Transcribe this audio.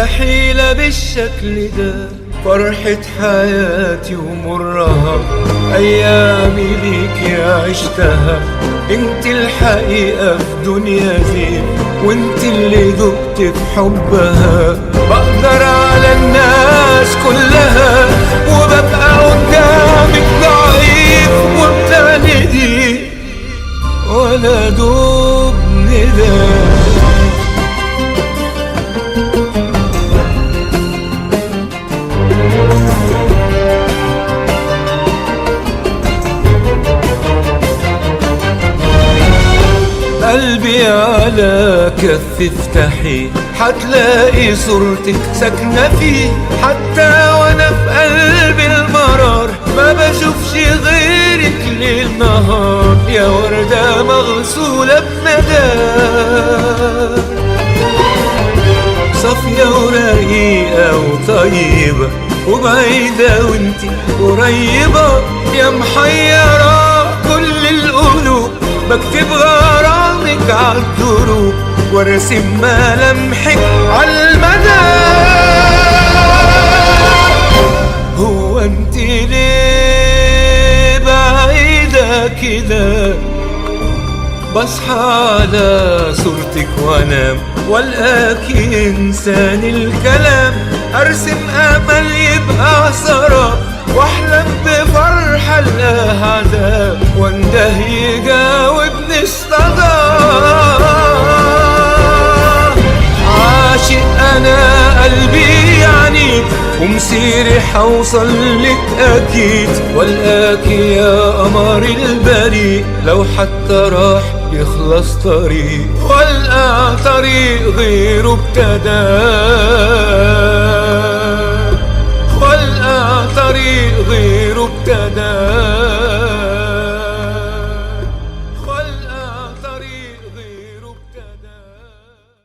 مستحيلة بالشكل ده، فرحة حياتي ومرها أيامي ليك عشتها. انت الحقيقة في دنيا زين، وانت اللي دقت في حبها. بقدر على الناس كلها وببقى قدامك ضعيف وبتندي ولا دوب نداء. قلبي على كف افتحي، حتلاقي صورتك ساكنة فيه. حتى وانا في قلب المرار ما بشوفش غيرك ليل نهار. يا وردة مغسولة بندى، صافية ورقيقة وطيبة وبعيدة وانتي قريبة. يا محيرة كل القلوب، بكتب غرامك عالدروب وارسم ملامحك عالمدى. هو انت ليه بعيدة كده؟ بصحى على صورتك وانام والقاكي انسان الكلام. ارسم امل يبقى سراب واحلم بفرحة لها عذاب، وانده يجاوبني الصدى. عاشق انا قلبي يعني، ومسيري حوصل لك اكيد. والقاكي يا قمر البريء، لو حتى راح يخلص طريق والقى طريق غيره ابتدى. والقى طريق غيره ابتدى.